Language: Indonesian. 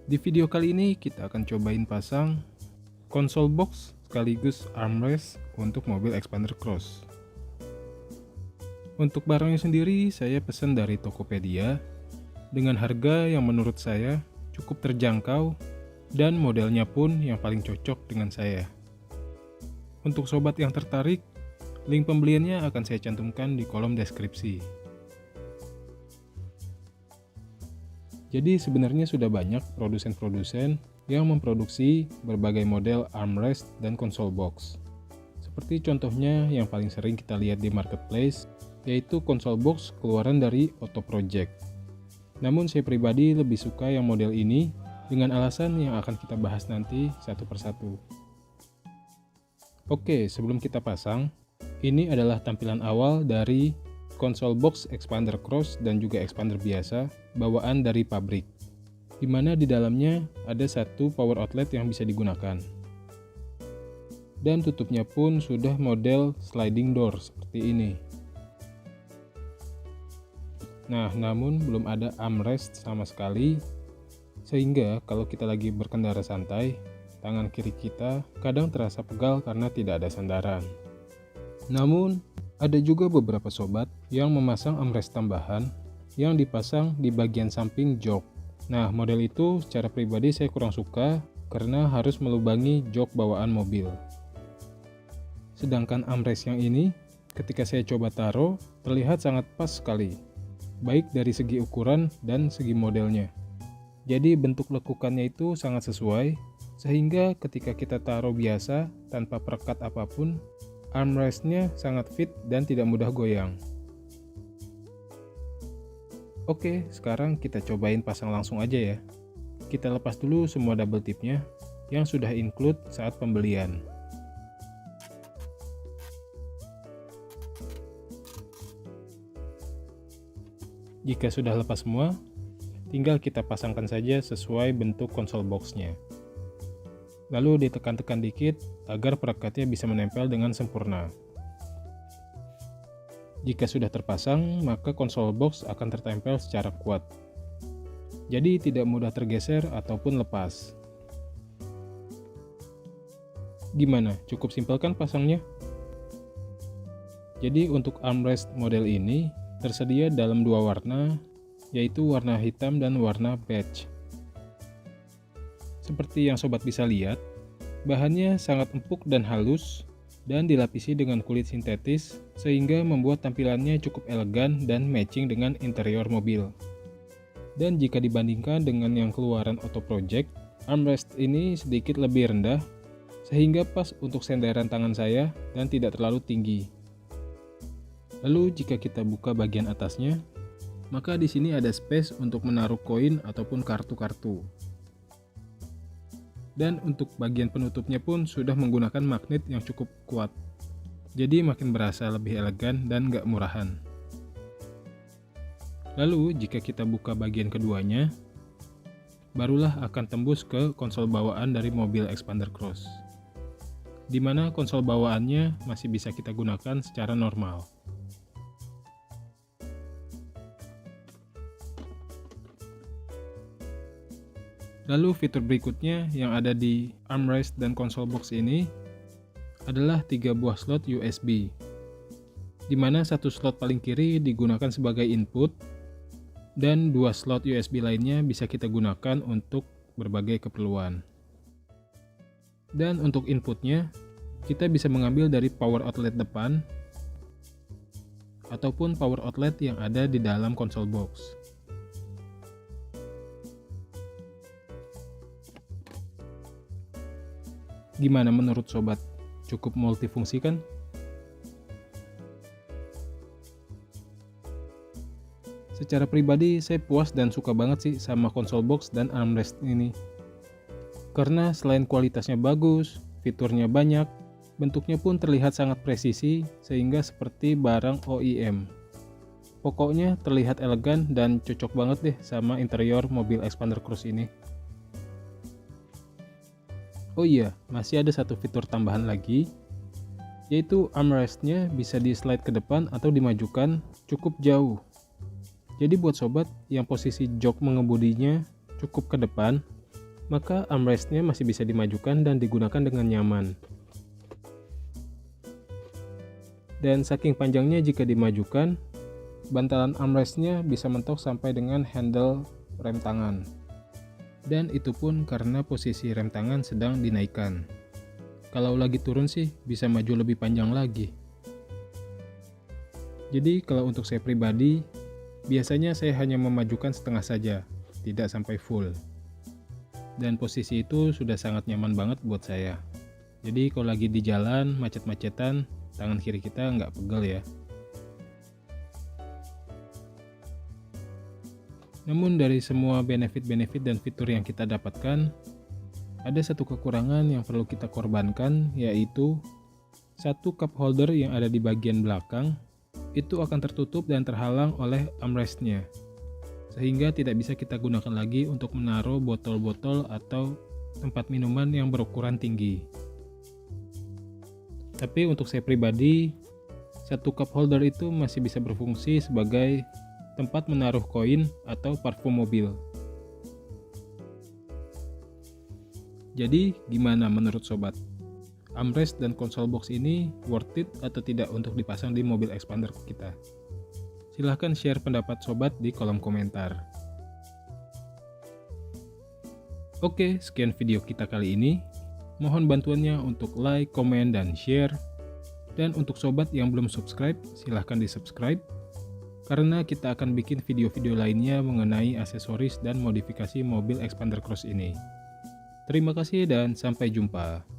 Di video kali ini kita akan cobain pasang console box sekaligus armrest untuk mobil Xpander Cross. Untuk barangnya sendiri saya pesan dari Tokopedia dengan harga yang menurut saya cukup terjangkau dan modelnya pun yang paling cocok dengan saya. Untuk sobat yang tertarik, link pembeliannya akan saya cantumkan di kolom deskripsi. Jadi sebenarnya sudah banyak produsen-produsen yang memproduksi berbagai model armrest dan console box. Seperti contohnya yang paling sering kita lihat di marketplace, yaitu console box keluaran dari Otto Project. Namun saya pribadi lebih suka yang model ini dengan alasan yang akan kita bahas nanti satu persatu. Oke, sebelum kita pasang, ini adalah tampilan awal dari console box Xpander Cross dan juga Xpander biasa bawaan dari pabrik, di mana di dalamnya ada satu power outlet yang bisa digunakan. Dan tutupnya pun sudah model sliding door seperti ini. Nah, namun belum ada armrest sama sekali, sehingga kalau kita lagi berkendara santai, tangan kiri kita kadang terasa pegal karena tidak ada sandaran. Namun, ada juga beberapa sobat yang memasang armrest tambahan yang dipasang di bagian samping jok. Nah, model itu secara pribadi saya kurang suka karena harus melubangi jok bawaan mobil. Sedangkan armrest yang ini, ketika saya coba taruh, terlihat sangat pas sekali, baik dari segi ukuran dan segi modelnya. Jadi bentuk lekukannya itu sangat sesuai, sehingga ketika kita taruh biasa tanpa perekat apapun, armrestnya sangat fit dan tidak mudah goyang. Oke, sekarang kita cobain pasang langsung aja ya. Kita lepas dulu semua double tipnya yang sudah include saat pembelian. Jika sudah lepas semua, tinggal kita pasangkan saja sesuai bentuk console box-nya. Lalu ditekan-tekan dikit agar perekatnya bisa menempel dengan sempurna. Jika sudah terpasang, maka console box akan tertempel secara kuat. Jadi tidak mudah tergeser ataupun lepas. Gimana? Cukup simpel kan pasangnya? Jadi untuk armrest model ini tersedia dalam dua warna, yaitu warna hitam dan warna beige. Seperti yang sobat bisa lihat, bahannya sangat empuk dan halus dan dilapisi dengan kulit sintetis sehingga membuat tampilannya cukup elegan dan matching dengan interior mobil. Dan jika dibandingkan dengan yang keluaran Otto Project, armrest ini sedikit lebih rendah sehingga pas untuk senderan tangan saya dan tidak terlalu tinggi. Lalu jika kita buka bagian atasnya, maka di sini ada space untuk menaruh koin ataupun kartu-kartu. Dan untuk bagian penutupnya pun sudah menggunakan magnet yang cukup kuat. Jadi makin berasa lebih elegan dan gak murahan. Lalu jika kita buka bagian keduanya, barulah akan tembus ke konsol bawaan dari mobil Xpander Cross. Dimana konsol bawaannya masih bisa kita gunakan secara normal. Lalu fitur berikutnya yang ada di armrest dan console box ini adalah 3 buah slot USB, di mana satu slot paling kiri digunakan sebagai input dan 2 slot USB lainnya bisa kita gunakan untuk berbagai keperluan. Dan untuk inputnya, kita bisa mengambil dari power outlet depan ataupun power outlet yang ada di dalam console box. Gimana menurut sobat? Cukup multifungsi kan? Secara pribadi saya puas dan suka banget sih sama console box dan armrest ini. Karena selain kualitasnya bagus, fiturnya banyak, bentuknya pun terlihat sangat presisi sehingga seperti barang OEM. Pokoknya terlihat elegan dan cocok banget deh sama interior mobil Xpander Cross ini. Oh iya, masih ada satu fitur tambahan lagi, yaitu armrestnya bisa di slide ke depan atau dimajukan cukup jauh. Jadi buat sobat yang posisi jok mengemudinya cukup ke depan, maka armrestnya masih bisa dimajukan dan digunakan dengan nyaman. Dan saking panjangnya jika dimajukan, bantalan armrestnya bisa mentok sampai dengan handle rem tangan. Dan itu pun karena posisi rem tangan sedang dinaikkan. Kalau lagi turun sih bisa maju lebih panjang lagi. Jadi kalau untuk saya pribadi, biasanya saya hanya memajukan setengah saja, tidak sampai full. Dan posisi itu sudah sangat nyaman banget buat saya. Jadi kalau lagi di jalan, macet-macetan, tangan kiri kita nggak pegel ya. Namun dari semua benefit-benefit dan fitur yang kita dapatkan, ada satu kekurangan yang perlu kita korbankan, yaitu satu cup holder yang ada di bagian belakang itu akan tertutup dan terhalang oleh armrestnya, sehingga tidak bisa kita gunakan lagi untuk menaruh botol-botol atau tempat minuman yang berukuran tinggi. Tapi untuk saya pribadi, satu cup holder itu masih bisa berfungsi sebagai tempat menaruh koin atau parfum mobil. Jadi gimana menurut sobat? Armrest dan konsol box ini worth it atau tidak untuk dipasang di mobil expander kita? Silahkan share pendapat sobat di kolom komentar. Oke, sekian video kita kali ini. Mohon bantuannya untuk like, komen, dan share. Dan untuk sobat yang belum subscribe, silahkan di subscribe, karena kita akan bikin video-video lainnya mengenai aksesoris dan modifikasi mobil expander cross ini. Terima kasih dan sampai jumpa.